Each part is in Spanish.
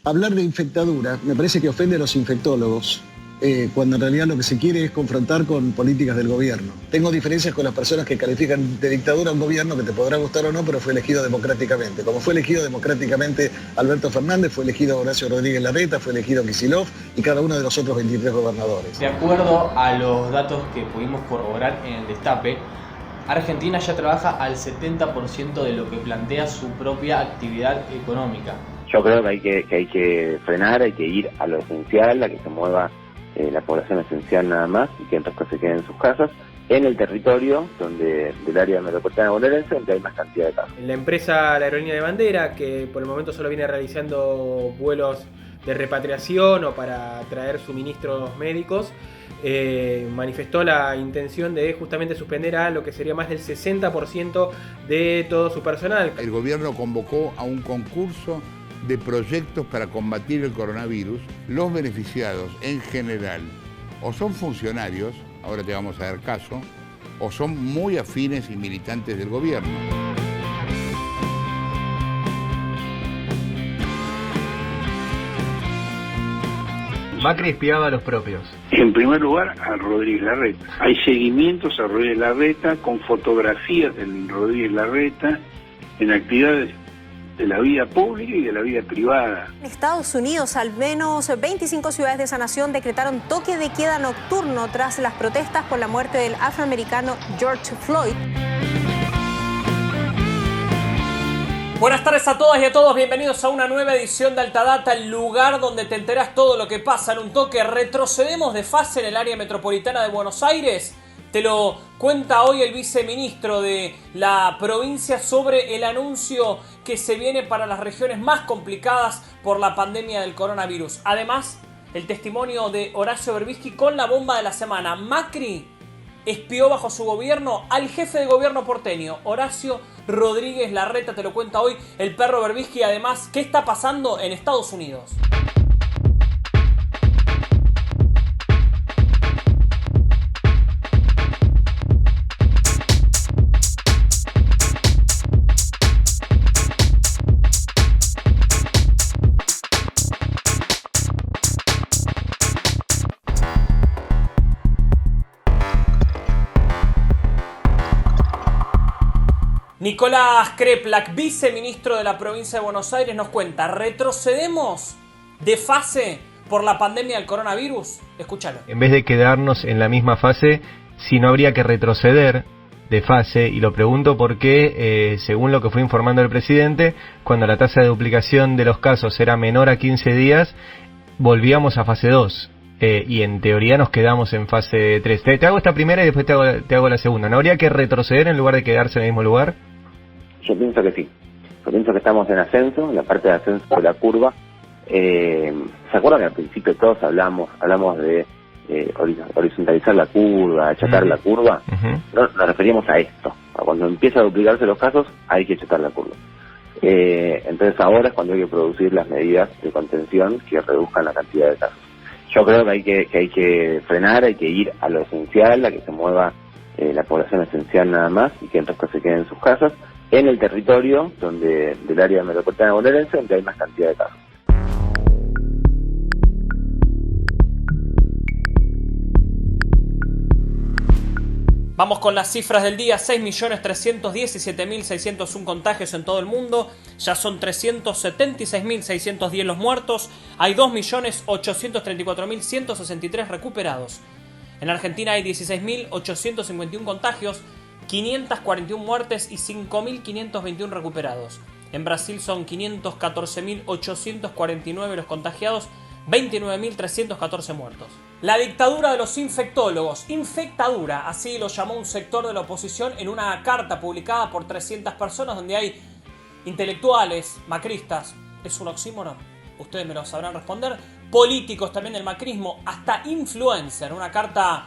Hablar de infectadura me parece que ofende a los infectólogos, cuando en realidad lo que se quiere es confrontar con políticas del gobierno. Tengo diferencias con las personas que califican de dictadura a un gobierno que te podrá gustar o no, pero fue elegido democráticamente. Como fue elegido democráticamente Alberto Fernández, fue elegido Horacio Rodríguez Larreta, fue elegido Kicillof y cada uno de los otros 23 gobernadores. De acuerdo a los datos que pudimos corroborar en el Destape, Argentina ya trabaja al 70% de lo que plantea su propia actividad económica. Yo creo que hay que frenar, hay que ir a lo esencial, a que se mueva la población esencial nada más y que el resto se quede en sus casas, en el territorio del área metropolitana bonaerense, donde hay más cantidad de casos. La empresa La Aerolínea de Bandera, que por el momento solo viene realizando vuelos de repatriación o para traer suministros médicos, manifestó la intención de justamente suspender a lo que sería más del 60% de todo su personal. El gobierno convocó a un concurso de proyectos para combatir el coronavirus. Los beneficiados en general o son funcionarios, ahora te vamos a dar caso, o son muy afines y militantes del gobierno. Macri espiaba a los propios. En primer lugar, a Rodríguez Larreta. Hay seguimientos a Rodríguez Larreta con fotografías de Rodríguez Larreta en actividades de la vida pública y de la vida privada. En Estados Unidos, al menos 25 ciudades de esa nación decretaron toque de queda nocturno tras las protestas por la muerte del afroamericano George Floyd. Buenas tardes a todas y a todos, bienvenidos a una nueva edición de Alta Data, el lugar donde te enterás todo lo que pasa en un toque. Retrocedemos de fase en el área metropolitana de Buenos Aires. Te lo cuenta hoy el viceministro de la provincia sobre el anuncio que se viene para las regiones más complicadas por la pandemia del coronavirus. Además, el testimonio de Horacio Berbisky con la bomba de la semana. Macri espió bajo su gobierno al jefe de gobierno porteño, Horacio Rodríguez Larreta. Te lo cuenta hoy el perro Berbisky. Además, ¿qué está pasando en Estados Unidos? Nicolás Kreplak, viceministro de la provincia de Buenos Aires, nos cuenta: ¿retrocedemos de fase por la pandemia del coronavirus? Escúchalo. En vez de quedarnos en la misma fase, si no habría que retroceder de fase, y lo pregunto porque, según lo que fue informando el presidente, cuando la tasa de duplicación de los casos era menor a 15 días, volvíamos a fase 2. Y en teoría nos quedamos en fase 3. Te hago esta primera y después te hago la segunda. ¿No habría que retroceder en lugar de quedarse en el mismo lugar? Yo pienso que sí. Yo pienso que estamos en ascenso, en la parte de ascenso de la curva. ¿Se acuerdan que al principio todos hablamos de horizontalizar la curva, achatar la curva? Nos referíamos a esto. A cuando empieza a duplicarse los casos, hay que achatar la curva. Entonces ahora es cuando hay que producir las medidas de contención que reduzcan la cantidad de casos. Yo creo que hay que frenar, hay que ir a lo esencial, a que se mueva la población esencial nada más y que el resto se quede en sus casas, en el territorio del área metropolitana bonaerense, donde hay más cantidad de casos. Vamos con las cifras del día. 6.317.601 contagios en todo el mundo. Ya son 376.610 los muertos. Hay 2.834.163 recuperados. En Argentina hay 16.851 contagios, 541 muertes y 5.521 recuperados. En Brasil son 514.849 los contagiados, 29.314 muertos. La dictadura de los infectólogos, infectadura, así lo llamó un sector de la oposición en una carta publicada por 300 personas donde hay intelectuales, macristas, ¿es un oxímoron? Ustedes me lo sabrán responder. Políticos también del macrismo, hasta influencer, una carta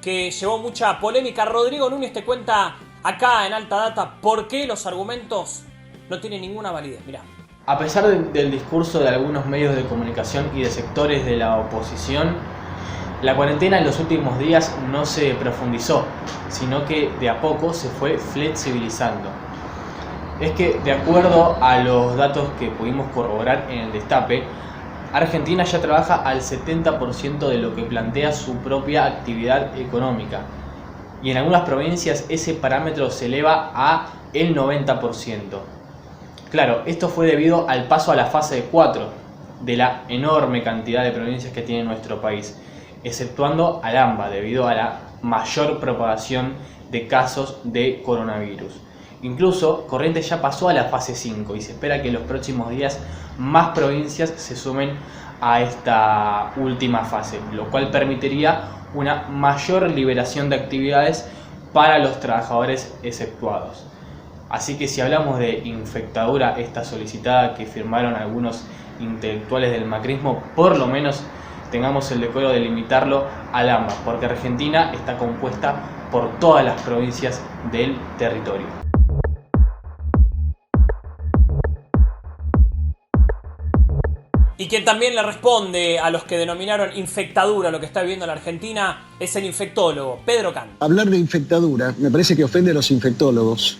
que llevó mucha polémica. Rodrigo Núñez te cuenta acá en Alta Data por qué los argumentos no tienen ninguna validez. Mirá. A pesar del discurso de algunos medios de comunicación y de sectores de la oposición, la cuarentena en los últimos días no se profundizó, sino que de a poco se fue flexibilizando. Es que, de acuerdo a los datos que pudimos corroborar en el Destape, Argentina ya trabaja al 70% de lo que plantea su propia actividad económica. Y en algunas provincias ese parámetro se eleva a el 90%. Claro, esto fue debido al paso a la fase 4 de la enorme cantidad de provincias que tiene nuestro país, exceptuando al AMBA debido a la mayor propagación de casos de coronavirus. Incluso Corrientes ya pasó a la fase 5 y se espera que en los próximos días más provincias se sumen a esta última fase, lo cual permitiría una mayor liberación de actividades para los trabajadores exceptuados. Así que si hablamos de infectadura, esta solicitada que firmaron algunos intelectuales del macrismo, por lo menos tengamos el decoro de limitarlo al AMBA, porque Argentina está compuesta por todas las provincias del territorio. Y quien también le responde a los que denominaron infectadura lo que está viviendo la Argentina es el infectólogo Pedro Can. Hablar de infectadura me parece que ofende a los infectólogos,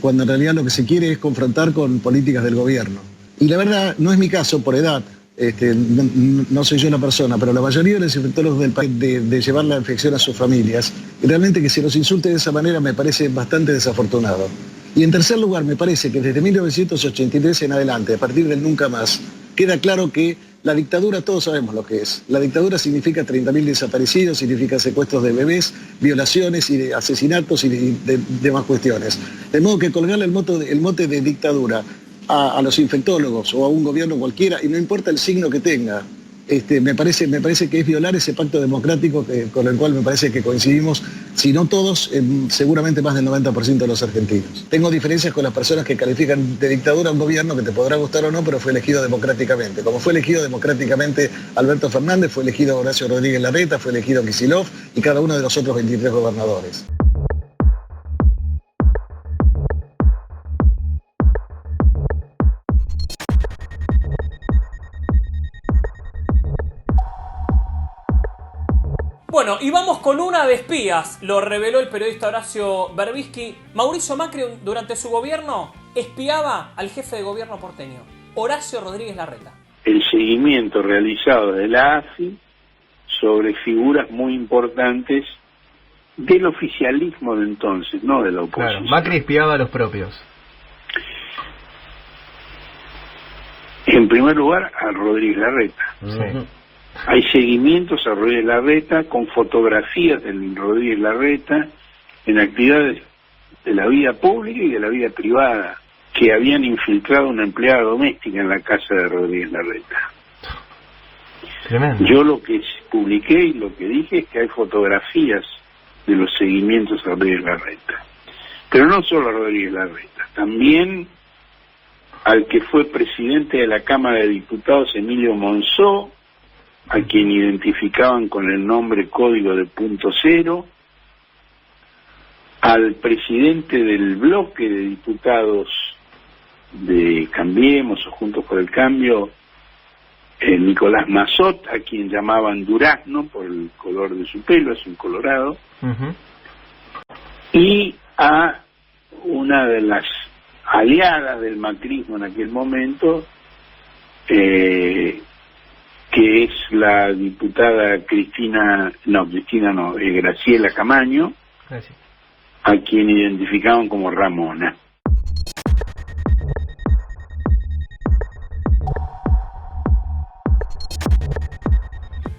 cuando en realidad lo que se quiere es confrontar con políticas del gobierno. Y la verdad, no es mi caso por edad, no soy yo la persona, pero la mayoría de los infectólogos del país de llevar la infección a sus familias, y realmente que se los insulte de esa manera me parece bastante desafortunado. Y en tercer lugar, me parece que desde 1983 en adelante, a partir del nunca más, queda claro que la dictadura, todos sabemos lo que es. La dictadura significa 30.000 desaparecidos, significa secuestros de bebés, violaciones y de asesinatos y de demás cuestiones. De modo que colgarle el mote de dictadura a los infectólogos o a un gobierno cualquiera, y no importa el signo que tenga, me parece que es violar ese pacto democrático con el cual me parece que coincidimos, si no todos, seguramente más del 90% de los argentinos. Tengo diferencias con las personas que califican de dictadura a un gobierno que te podrá gustar o no, pero fue elegido democráticamente. Como fue elegido democráticamente Alberto Fernández, fue elegido Horacio Rodríguez Larreta, fue elegido Kicillof y cada uno de los otros 23 gobernadores. Bueno, y vamos con una de espías, lo reveló el periodista Horacio Berbisky. Mauricio Macri durante su gobierno espiaba al jefe de gobierno porteño, Horacio Rodríguez Larreta. El seguimiento realizado de la AFI sobre figuras muy importantes del oficialismo de entonces, no de la oposición. Claro, Macri espiaba a los propios. En primer lugar, a Rodríguez Larreta. Sí. Hay seguimientos a Rodríguez Larreta con fotografías del Rodríguez Larreta en actividades de la vida pública y de la vida privada que habían infiltrado una empleada doméstica en la casa de Rodríguez Larreta. Tremendo. Yo lo que publiqué y lo que dije es que hay fotografías de los seguimientos a Rodríguez Larreta. Pero no solo a Rodríguez Larreta, también al que fue presidente de la Cámara de Diputados, Emilio Monzó, a quien identificaban con el nombre código de .0, al presidente del bloque de diputados de Cambiemos o Juntos por el Cambio, Nicolás Massot, a quien llamaban Durazno por el color de su pelo, es un colorado, y a una de las aliadas del macrismo en aquel momento, que es la diputada Graciela Camaño, Gracias. a quien identificaban como Ramona.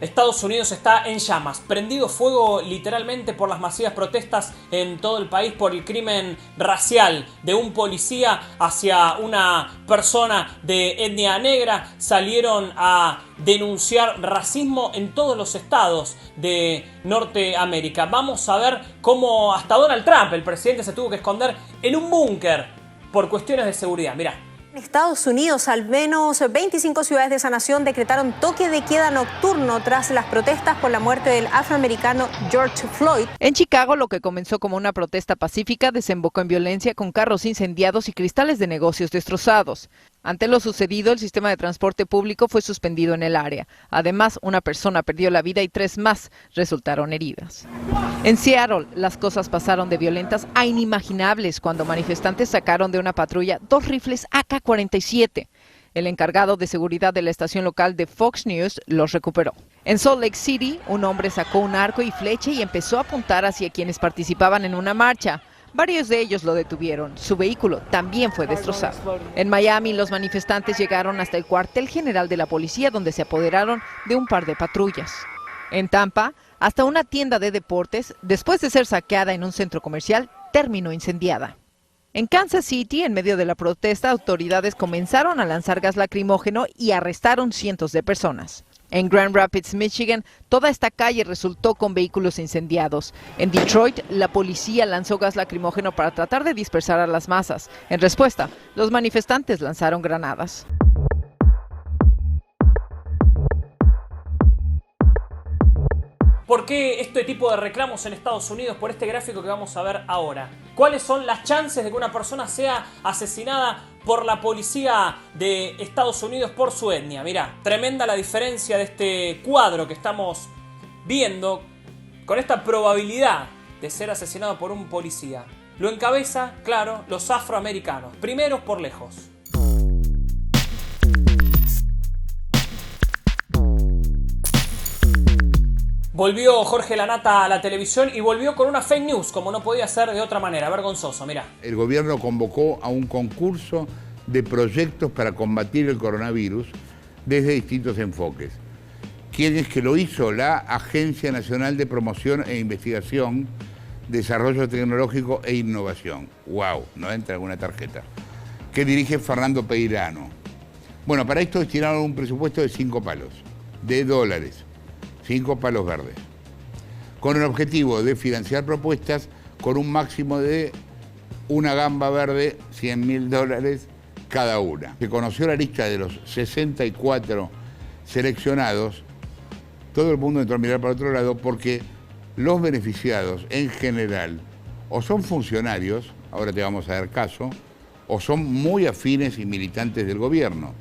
Estados Unidos está en llamas, prendido fuego literalmente por las masivas protestas en todo el país por el crimen racial de un policía hacia una persona de etnia negra. Salieron a denunciar racismo en todos los estados de Norteamérica. Vamos a ver cómo hasta Donald Trump, el presidente, se tuvo que esconder en un búnker por cuestiones de seguridad. Mirá. En Estados Unidos, al menos 25 ciudades de esa nación decretaron toque de queda nocturno tras las protestas por la muerte del afroamericano George Floyd. En Chicago, lo que comenzó como una protesta pacífica desembocó en violencia con carros incendiados y cristales de negocios destrozados. Ante lo sucedido, el sistema de transporte público fue suspendido en el área. Además, una persona perdió la vida y 3 más resultaron heridas. En Seattle, las cosas pasaron de violentas a inimaginables cuando manifestantes sacaron de una patrulla 2 rifles AK-47. El encargado de seguridad de la estación local de Fox News los recuperó. En Salt Lake City, un hombre sacó un arco y flecha y empezó a apuntar hacia quienes participaban en una marcha. Varios de ellos lo detuvieron. Su vehículo también fue destrozado. En Miami, los manifestantes llegaron hasta el cuartel general de la policía, donde se apoderaron de un par de patrullas. En Tampa, hasta una tienda de deportes, después de ser saqueada en un centro comercial, terminó incendiada. En Kansas City, en medio de la protesta, autoridades comenzaron a lanzar gas lacrimógeno y arrestaron cientos de personas. En Grand Rapids, Michigan, toda esta calle resultó con vehículos incendiados. En Detroit, la policía lanzó gas lacrimógeno para tratar de dispersar a las masas. En respuesta, los manifestantes lanzaron granadas. ¿Por qué este tipo de reclamos en Estados Unidos por este gráfico que vamos a ver ahora? ¿Cuáles son las chances de que una persona sea asesinada por la policía de Estados Unidos por su etnia? Mirá, tremenda la diferencia de este cuadro que estamos viendo con esta probabilidad de ser asesinado por un policía. Lo encabeza, claro, los afroamericanos, primeros por lejos. Volvió Jorge Lanata a la televisión y volvió con una fake news, como no podía ser de otra manera. Vergonzoso, mirá. El gobierno convocó a un concurso de proyectos para combatir el coronavirus desde distintos enfoques. ¿Quién es que lo hizo? La Agencia Nacional de Promoción e Investigación, Desarrollo Tecnológico e Innovación. ¡Wow! No entra alguna tarjeta. Que dirige Fernando Peirano. Bueno, para esto destinaron un presupuesto de 5 palos de dólares. 5 palos verdes, con el objetivo de financiar propuestas con un máximo de una gamba verde, $100.000 cada una. Se conoció la lista de los 64 seleccionados, todo el mundo entró a mirar para otro lado porque los beneficiados en general o son funcionarios, ahora te vamos a dar caso, o son muy afines y militantes del gobierno.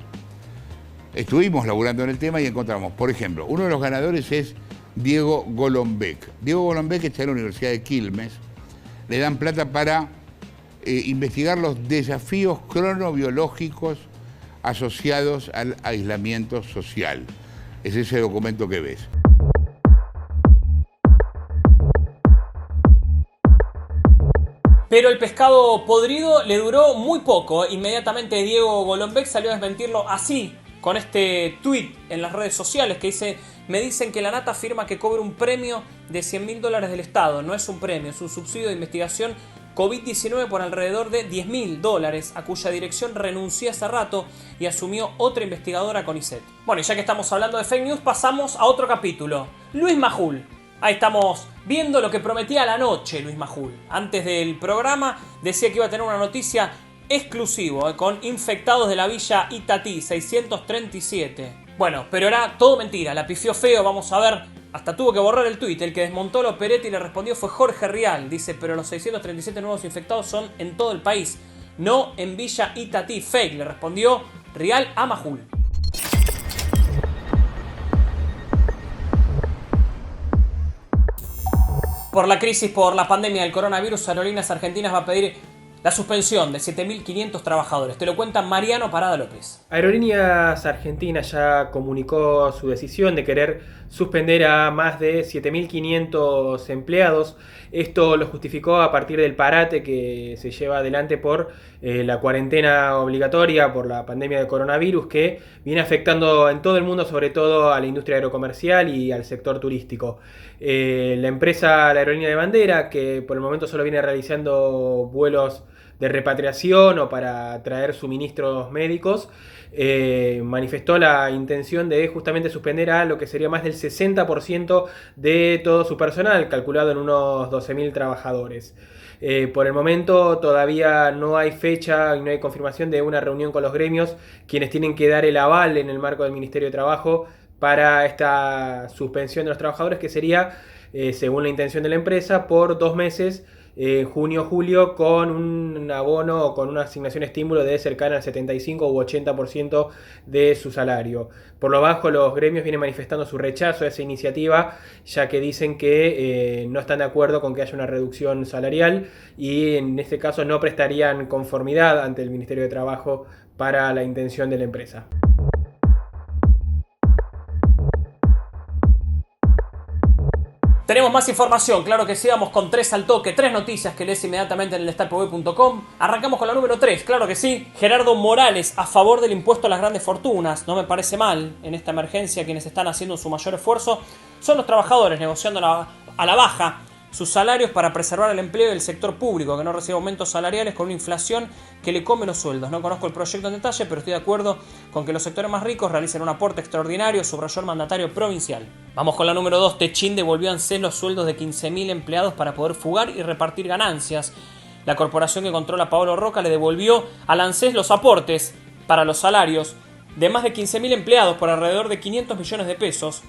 Estuvimos laburando en el tema y encontramos, por ejemplo, uno de los ganadores es Diego Golombek. Diego Golombek está en la Universidad de Quilmes. Le dan plata para investigar los desafíos cronobiológicos asociados al aislamiento social. Es ese documento que ves. Pero el pescado podrido le duró muy poco. Inmediatamente Diego Golombek salió a desmentirlo así, con este tweet en las redes sociales que dice: me dicen que Lanata afirma que cobra un premio de $100.000 del Estado. No es un premio, es un subsidio de investigación COVID-19 por alrededor de $10.000, a cuya dirección renunció hace rato y asumió otra investigadora CONICET. Bueno, y ya que estamos hablando de fake news, pasamos a otro capítulo. Luis Majul. Ahí estamos viendo lo que prometía a la noche Luis Majul. Antes del programa decía que iba a tener una noticia exclusivo, con infectados de la Villa Itatí, 637. Bueno, pero era todo mentira, la pifió feo, vamos a ver. Hasta tuvo que borrar el tuit. El que desmontó la opereta y le respondió fue Jorge Rial. Dice, pero los 637 nuevos infectados son en todo el país, no en Villa Itatí. Fake, le respondió Rial a Majul. Por la crisis por la pandemia del coronavirus, Aerolíneas Argentinas va a pedir la suspensión de 7.500 trabajadores. Te lo cuenta Mariano Parada López. Aerolíneas Argentinas ya comunicó su decisión de querer suspender a más de 7.500 empleados. Esto lo justificó a partir del parate que se lleva adelante por la cuarentena obligatoria por la pandemia de coronavirus, que viene afectando en todo el mundo, sobre todo a la industria aerocomercial y al sector turístico. La aerolínea de bandera, que por el momento solo viene realizando vuelos de repatriación o para traer suministros médicos, manifestó la intención de justamente suspender a lo que sería más del 60% de todo su personal, calculado en unos 12.000 trabajadores. Por el momento todavía no hay fecha y no hay confirmación de una reunión con los gremios, quienes tienen que dar el aval en el marco del Ministerio de Trabajo para esta suspensión de los trabajadores, que sería, según la intención de la empresa, por 2 meses, junio-julio, con un abono o con una asignación estímulo de cercana al 75 u 80% de su salario. Por lo bajo, los gremios vienen manifestando su rechazo a esa iniciativa, ya que dicen que no están de acuerdo con que haya una reducción salarial y en este caso no prestarían conformidad ante el Ministerio de Trabajo para la intención de la empresa. Tenemos más información, claro que sí, vamos con 3 al toque, 3 noticias que lees inmediatamente en el destapehoy.com. Arrancamos con la número 3, claro que sí. Gerardo Morales a favor del impuesto a las grandes fortunas. No me parece mal, en esta emergencia quienes están haciendo su mayor esfuerzo son los trabajadores negociando a la baja sus salarios para preservar el empleo del sector público, que no recibe aumentos salariales con una inflación que le come los sueldos. No conozco el proyecto en detalle, pero estoy de acuerdo con que los sectores más ricos realicen un aporte extraordinario, subrayó el mandatario provincial. Vamos con la número 2. Techin devolvió a ANSES los sueldos de 15.000 empleados para poder fugar y repartir ganancias. La corporación que controla Paolo Roca le devolvió al ANSES los aportes para los salarios de más de 15.000 empleados por alrededor de 500 millones de pesos.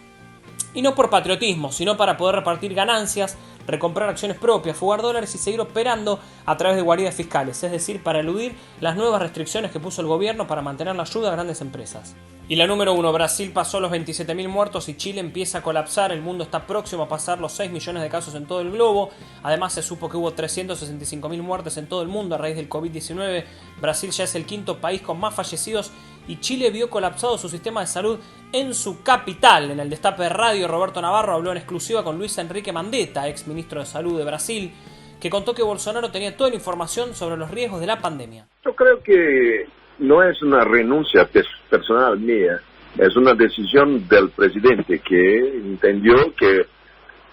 Y no por patriotismo, sino para poder repartir ganancias, recomprar acciones propias, fugar dólares y seguir operando a través de guaridas fiscales, es decir, para eludir las nuevas restricciones que puso el gobierno para mantener la ayuda a grandes empresas. Y la número 1, Brasil pasó los 27.000 muertos y Chile empieza a colapsar, el mundo está próximo a pasar los 6 millones de casos en todo el globo, además se supo que hubo 365.000 muertes en todo el mundo a raíz del COVID-19, Brasil ya es el 5º país con más fallecidos y Chile vio colapsado su sistema de salud en su capital. En el Destape de Radio, Roberto Navarro habló en exclusiva con Luis Enrique Mandetta, ex ministro de Salud de Brasil, que contó que Bolsonaro tenía toda la información sobre los riesgos de la pandemia. Yo creo que no es una renuncia personal mía, es una decisión del presidente que entendió que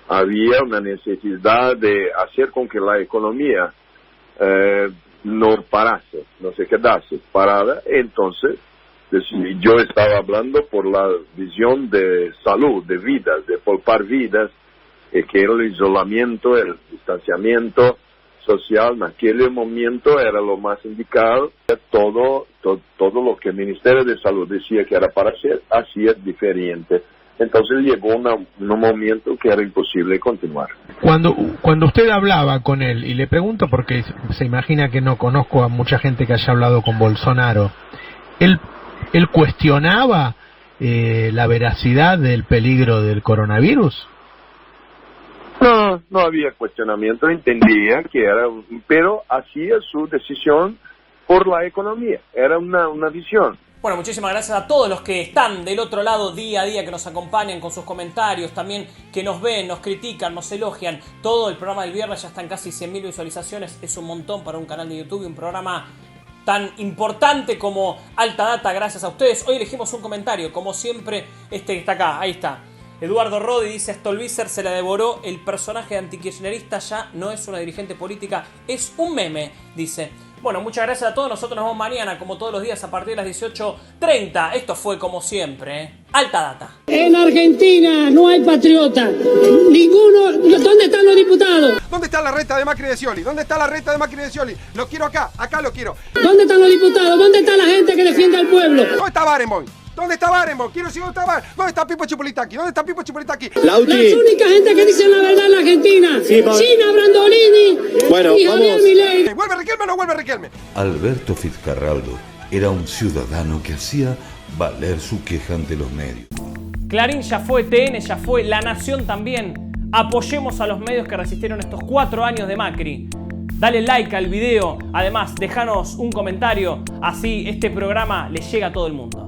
había una necesidad de hacer con que la economía no parase, no se quedase parada. Entonces, yo estaba hablando por la visión de salud, de vidas, de palpar vidas, que el isolamiento, el distanciamiento social en aquel momento era lo más indicado. Todo lo que el Ministerio de Salud decía que era para hacer, así es diferente. Entonces llegó un momento que era imposible continuar. Cuando usted hablaba con él, y le pregunto porque se imagina que no conozco a mucha gente que haya hablado con Bolsonaro, ¿él cuestionaba la veracidad del peligro del coronavirus? No había cuestionamiento, entendía que era, pero hacía su decisión por la economía, era una visión. Bueno, muchísimas gracias a todos los que están del otro lado día a día, que nos acompañan con sus comentarios, también que nos ven, nos critican, nos elogian. Todo el programa del viernes ya está en casi 100.000 visualizaciones, es un montón para un canal de YouTube y un programa tan importante como Alta Data. Gracias a ustedes. Hoy elegimos un comentario, como siempre, este que está acá, ahí está. Eduardo Rodi dice: Stolbizer se la devoró, el personaje antikirchnerista ya no es una dirigente política, es un meme, dice. Bueno, muchas gracias a todos, nosotros nos vemos mañana, como todos los días, a partir de las 18:30. Esto fue, como siempre, Alta Data. En Argentina no hay patriota, ninguno. ¿Dónde están los diputados? ¿Dónde está la reta de Macri de Scioli? ¿Dónde está la reta de Macri de Scioli? Lo quiero acá lo quiero. ¿Dónde están los diputados? ¿Dónde está la gente que defiende al pueblo? ¿Dónde está Barenboim? ¿Dónde está Barenboim? Quiero decir, ¿dónde está Barenboim? ¿Dónde está Pipo Chipolitaki? ¿Dónde está Pipo Chipolitaki? La única gente que dice la verdad en la Argentina. Sí, China, Brandolini y Javier Milei. ¿Vuelve Riquelme o no vuelve Riquelme? Alberto Fitzcarraldo era un ciudadano que hacía valer su queja ante los medios. Clarín ya fue, TN ya fue, La Nación también. Apoyemos a los medios que resistieron estos 4 años de Macri. Dale like al video, además déjanos un comentario, así este programa le llega a todo el mundo.